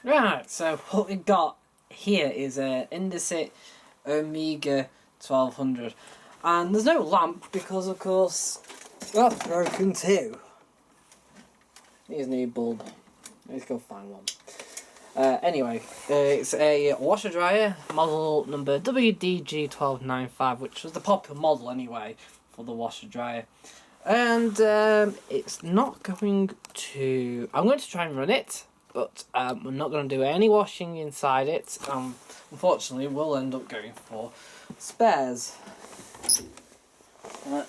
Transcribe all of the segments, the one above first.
Right, so what we got here is a Indesit Omega 1200, and there's no lamp because, of course, that's broken too. Here's a new bulb. Let's go find one. Anyway, it's a washer dryer model number WDG1295, which was the popular model anyway for the washer dryer. And it's not going to. I'm going to try and run it, but we're not going to do any washing inside it. Unfortunately, we'll end up going for spares. Right.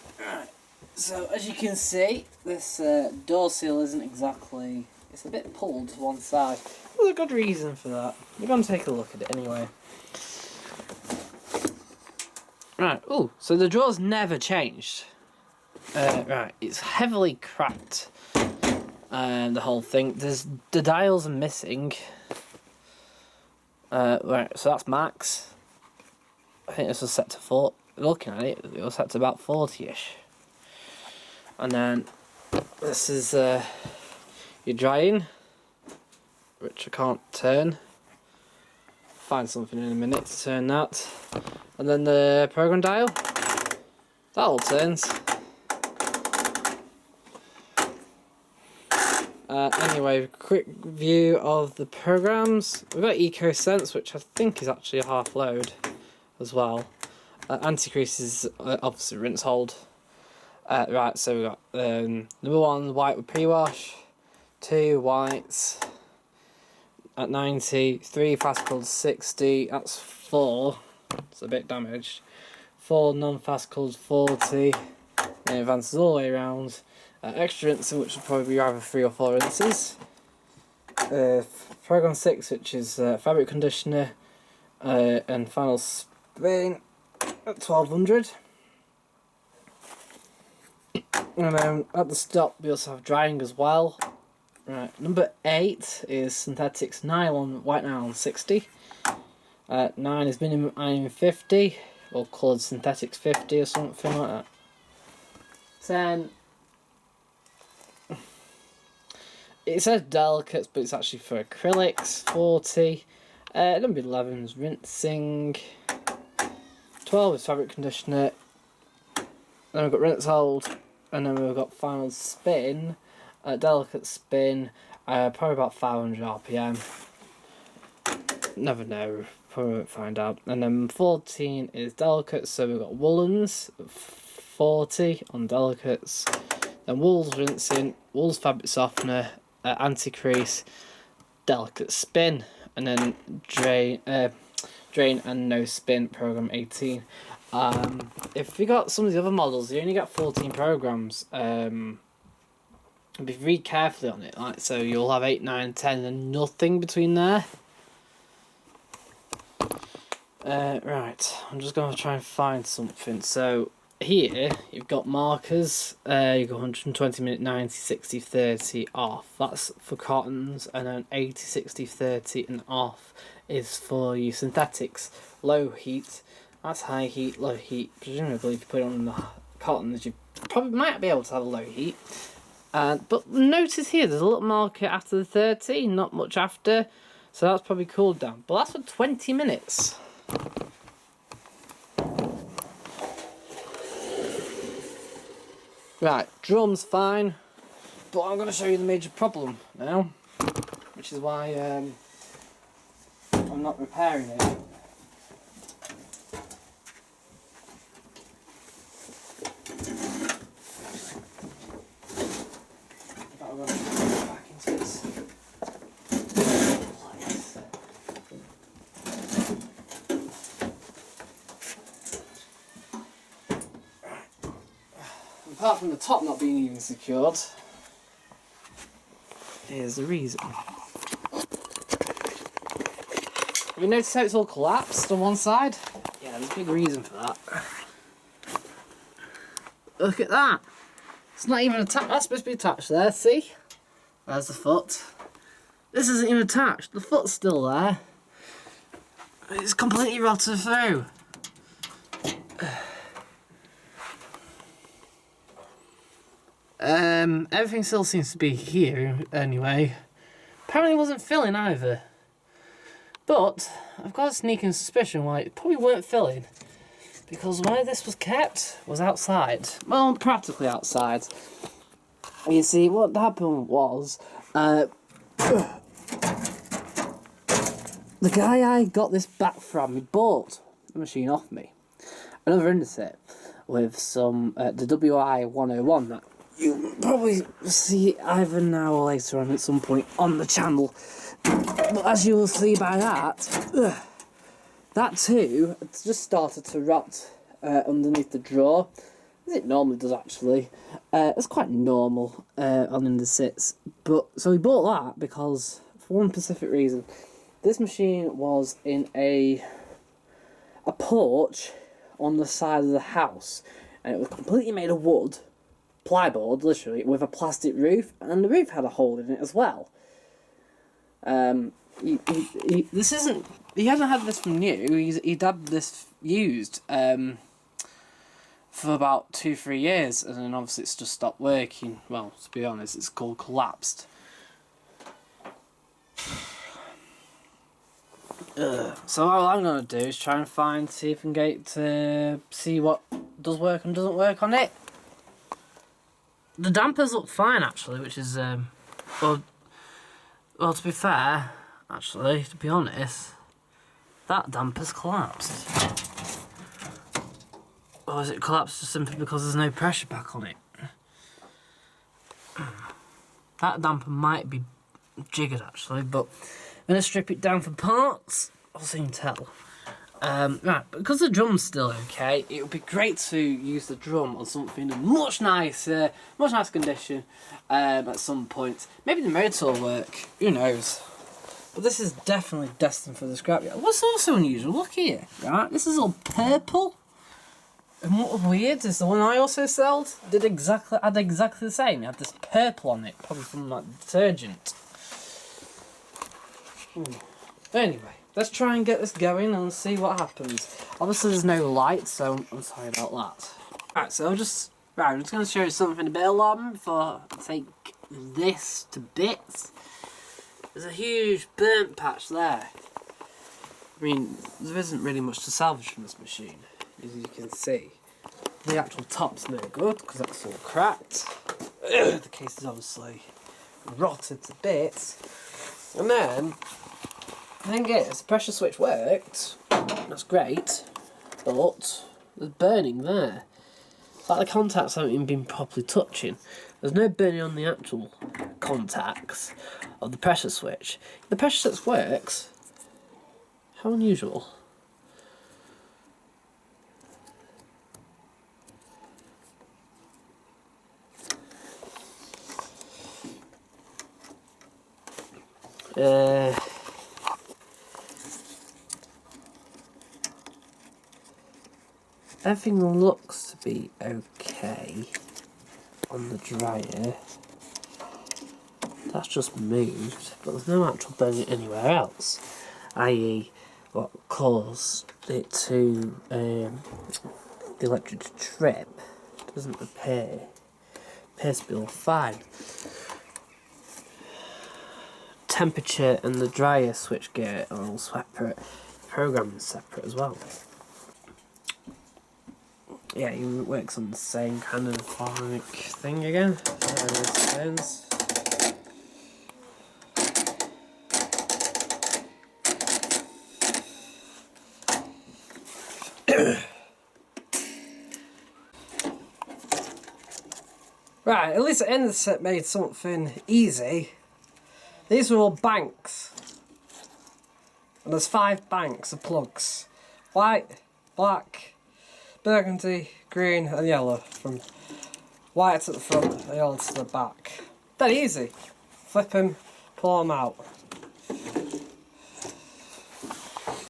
So as you can see, this door seal isn't exactly. It's a bit pulled to one side. There's a good reason for that. We're going to take a look at it anyway. Right. Ooh. So the drawer's never changed. Right, it's heavily cracked, the whole thing. The dials are missing. Right, so that's max. I think this was set to 4. Looking at it, it was set to about 40-ish. And then this is your drying, which I can't turn. Find something in a minute to turn that. And then the program dial. That all turns. Anyway, quick view of the programs. We've got EcoSense, which I think is actually a half load as well. Anti-crease is obviously rinse hold. Right, so we've got number 1 white with pre-wash, 2 whites at 90, 3 fast cooled 60, that's 4, it's a bit damaged, 4 non-fast cooled 40, and it advances all the way around. Extra rinsing, which will probably be either 3 or 4 rinses. Program 6, which is fabric conditioner, and final spin at 1200. And then at the stop we also have drying as well. Right, number 8 is synthetics nylon, white nylon 60. 9 is minimum iron 50, or coloured synthetics 50 or something like that. 10. It says delicates, but it's actually for acrylics. 40. Number 11 is rinsing. 12 is fabric conditioner. Then we've got rinse hold, and then we've got final spin. Delicate spin, probably about 500 RPM. Never know, probably won't find out. And then 14 is delicate, so we've got woolens. 40 on delicates. Then wool's rinsing, wool's fabric softener. Anti-crease, delicate spin, and then drain and no spin, program 18. If you got some of the other models, you only got 14 programs. Be very carefully on it, like, so you'll have 8, 9, 10 and nothing between there. Right, I'm just going to try and find something. So here you've got markers, you've got 120 minute, 90, 60, 30 off. That's for cottons, and then 80, 60, 30 and off is for your synthetics. Low heat, that's high heat, low heat. Presumably if you put it on the cottons you probably might be able to have a low heat. But notice here there's a little marker after the 30, not much after, so that's probably cooled down. But that's for 20 minutes. Right, drum's fine, but I'm going to show you the major problem now, which is why I'm not repairing it. I'm going to put it back into this. Apart from the top not being even secured, here's the reason. Have you noticed how it's all collapsed on one side? Yeah, there's a big reason for that. Look at that. It's not even attached. That's supposed to be attached there, see? There's the foot. This isn't even attached. The foot's still there. It's completely rotted through. Everything still seems to be here anyway. Apparently it wasn't filling either. But I've got a sneaking suspicion why it probably weren't filling, because where this was kept was outside. Well, practically outside. You see, what happened was, the guy I got this back from, he bought the machine off me. Another Indesit with some, the WI101 that you'll probably see either now or later on at some point on the channel. But as you will see by that, that too, it's just started to rot underneath the drawer, as it normally does actually. It's quite normal on Indesits, but so we bought that because, for one specific reason, this machine was in a porch on the side of the house, and it was completely made of wood, plyboard, literally, with a plastic roof, and the roof had a hole in it as well. This isn't. He hasn't had this from new. He'd had this used for about 2-3 years, and then obviously it's just stopped working. Well, to be honest, it's called collapsed. So all I'm gonna do is try and see if I can get to see what does work and doesn't work on it. The dampers look fine actually, which is well, to be fair, actually, to be honest, that damper's collapsed. Or is it collapsed just simply because there's no pressure back on it? That damper might be jiggered actually, but I'm going to strip it down for parts. I'll soon tell. Right, because the drum's still okay, it would be great to use the drum on something in much nicer condition at some point. Maybe the motor will work, who knows. But this is definitely destined for the scrapyard. What's also unusual, look here, right? This is all purple. And what weird is the one I also sold had exactly the same. It had this purple on it, probably from like detergent. Anyway, let's try and get this going and see what happens. Obviously there's no light, so I'm sorry about that. Right, so I'm just going to show you something a bit alarming before I take this to bits. There's a huge burnt patch there. I mean, there isn't really much to salvage from this machine, as you can see. The actual top's no good, because that's all cracked. The case is obviously rotted to bits. And then, the thing is, the pressure switch worked, that's great, but there's burning there. It's like the contacts haven't even been properly touching. There's no burning on the actual contacts of the pressure switch. If the pressure switch works, how unusual. Everything looks to be okay on the dryer. That's just moved, but there's no actual burning anywhere else. I.e., what caused it to the electric to trip doesn't appears to be all fine. Temperature and the dryer switchgear are all separate. Programming separate as well. Yeah, it works on the same kind of like thing again. Right, at least the Indesit made something easy. These were all banks. And there's 5 banks of plugs. White, black, burgundy, green and yellow. From white to the front and yellow to the back. Dead easy. Flip them, pull them out.